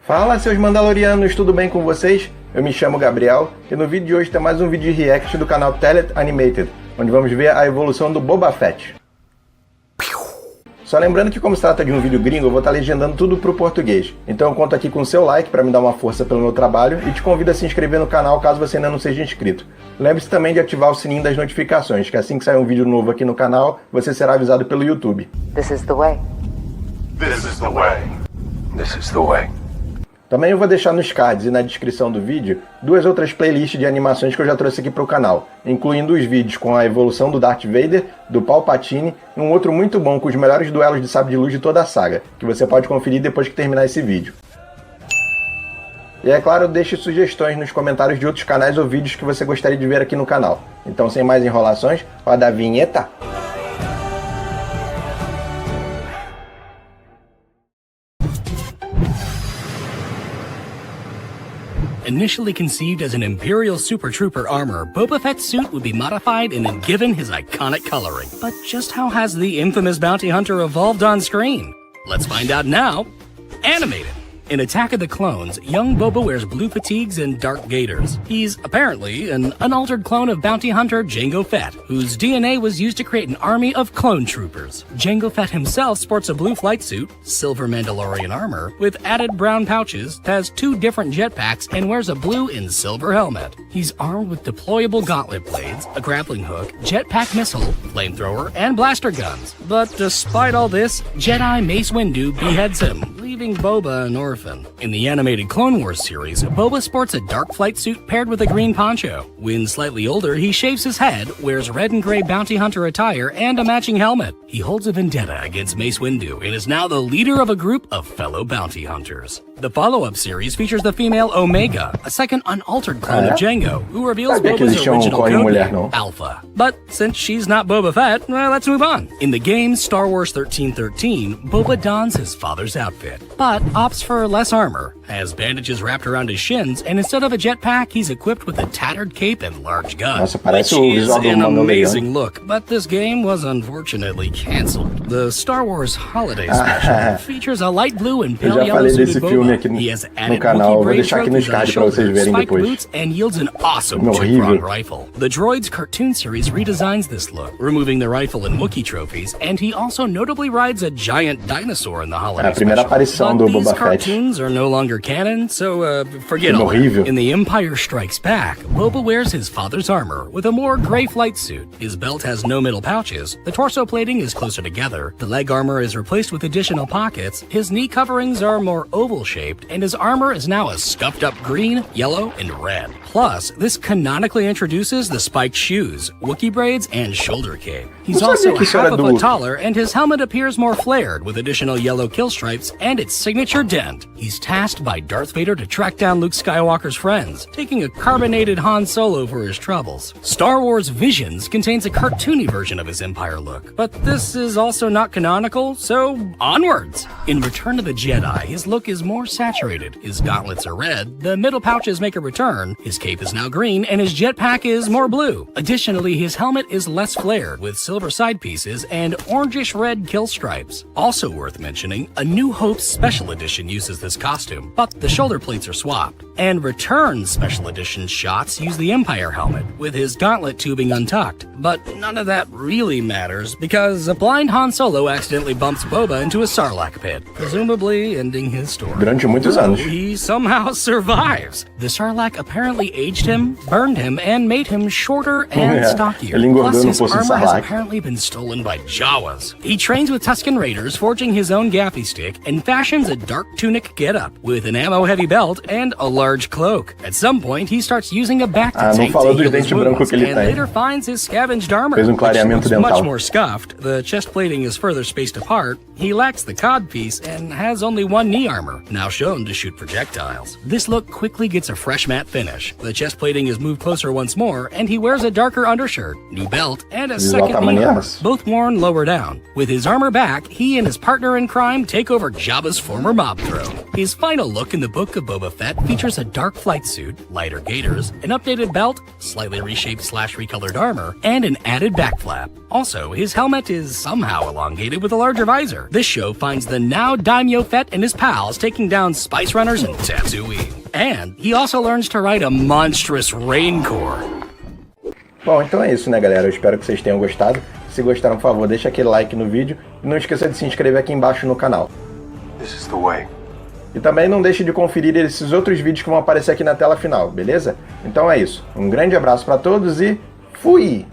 Fala, seus Mandalorianos, tudo bem com vocês? Eu me chamo Gabriel e no vídeo de hoje tem mais um vídeo de react do canal Telet Animated, onde vamos ver a evolução do Boba Fett. Só lembrando que, como se trata de um vídeo gringo, eu vou estar legendando tudo pro português. Então eu conto aqui com o seu like para me dar uma força pelo meu trabalho e te convido a se inscrever no canal caso você ainda não seja inscrito. Lembre-se também de ativar o sininho das notificações, que assim que sair um vídeo novo aqui no canal, você será avisado pelo YouTube. This is the way. This is the way. This is the way. Também eu vou deixar nos cards e na descrição do vídeo duas outras playlists de animações que eu já trouxe aqui para o canal, incluindo os vídeos com a evolução do Darth Vader, do Palpatine e um outro muito bom com os melhores duelos de sabre de luz de toda a saga, que você pode conferir depois que terminar esse vídeo. E é claro, deixe sugestões nos comentários de outros canais ou vídeos que você gostaria de ver aqui no canal. Então, sem mais enrolações, roda a vinheta! Initially conceived as an Imperial Super Trooper armor, Boba Fett's suit would be modified and given his iconic coloring. But just how has the infamous bounty hunter evolved on screen? Let's find out now. Animated. In Attack of the Clones, young Boba wears blue fatigues and dark gaiters. He's apparently an unaltered clone of bounty hunter Jango Fett, whose DNA was used to create an army of clone troopers. Jango Fett himself sports a blue flight suit, silver Mandalorian armor, with added brown pouches, has two different jetpacks, and wears a blue and silver helmet. He's armed with deployable gauntlet blades, a grappling hook, jetpack missile, flamethrower, and blaster guns. But despite all this, Jedi Mace Windu beheads him, leaving Boba an orphan. In the animated Clone Wars series, Boba sports a dark flight suit paired with a green poncho. When slightly older, he shaves his head, wears red and gray bounty hunter attire, and a matching helmet. He holds a vendetta against Mace Windu and is now the leader of a group of fellow bounty hunters. The follow-up series features the female Omega, a second unaltered clone of Jango, who reveals Boba's original code name, Alpha. But since she's not Boba Fett, let's move on. In the game Star Wars 1313, Boba dons his father's outfit, but opts for less armor, has bandages wrapped around his shins, and instead of a jetpack, he's equipped with a tattered cape and large gun. Which is an amazing look, but this game was unfortunately cancelled. The Star Wars Holiday Special features a light blue and pale yellow suited Boba. He has added Wookiee braid trophies on his shoulders, spiked boots, and yields an awesome chip-frog rifle. The Droids cartoon series redesigns this look, removing the rifle and Wookiee trophies, and he also notably rides a giant dinosaur in the Holiday Special. But these cartoons are no longer canon, so forget all that. In The Empire Strikes Back, Boba wears his father's armor with a more gray flight suit. His belt has no middle pouches, the torso plating is closer together, the leg armor is replaced with additional pockets, his knee coverings are more oval-shaped, and his armor is now a scuffed-up green, yellow, and red. Plus, this canonically introduces the spiked shoes, Wookiee braids, and shoulder cape. He's also half a foot taller, and his helmet appears more flared with additional yellow kill stripes and its signature dent. He's tasked by Darth Vader to track down Luke Skywalker's friends, taking a carbonated Han Solo for his troubles. Star Wars Visions contains a cartoony version of his Empire look, but this is also not canonical, so onwards! In Return of the Jedi, his look is more saturated. His gauntlets are red, the middle pouches make a return, his cape is now green, and his jetpack is more blue. Additionally, his helmet is less flared, with silver side pieces and orangish-red kill stripes. Also worth mentioning, A New Hope's Special Edition uses this costume, but the shoulder plates are swapped. And Return's Special Edition shots use the Empire helmet, with his gauntlet tubing untucked. But none of that really matters, because a blind Han Solo accidentally bumps Boba into a Sarlacc pit, presumably ending his story. He somehow survives. The Sarlacc apparently aged him, burned him, and made him shorter and stockier. Plus, his armor has apparently been stolen by Jawas. He trains with Tusken Raiders, forging his own gaffy stick, and fashions a dark tunic getup, with an ammo-heavy belt and a large cloak. At some point, he starts using a back to tank to heal his wounds, and later finds his scavenged armor, which looks much more scuffed. The chest plating is further spaced apart. He lacks the cod piece and has only one knee armor, now shown to shoot projectiles. This look quickly gets a fresh matte finish. The chest plating is moved closer once more, and he wears a darker undershirt, new belt, and a second knee armor, both worn lower down. With his armor back, he and his partner in crime take over Jabba's former mob throne. His final look in the Book of Boba Fett features a dark flight suit, lighter gaiters, an updated belt, slightly reshaped / recolored armor, and an added back flap. Also, his helmet is somehow elongated with a larger visor. This show finds the now Daimyo Fett and his pals taking down down spice runners in Tatooine. And he also learns to ride a monstrous raincore. Bom, então é isso, né, galera? Eu espero que vocês tenham gostado. Se gostaram, por favor, deixa aquele like no vídeo e não esqueça de se inscrever aqui embaixo no canal. This is the way. E também não deixe de conferir esses outros vídeos que vão aparecer aqui na tela final, beleza? Então é isso. Um grande abraço para todos e fui!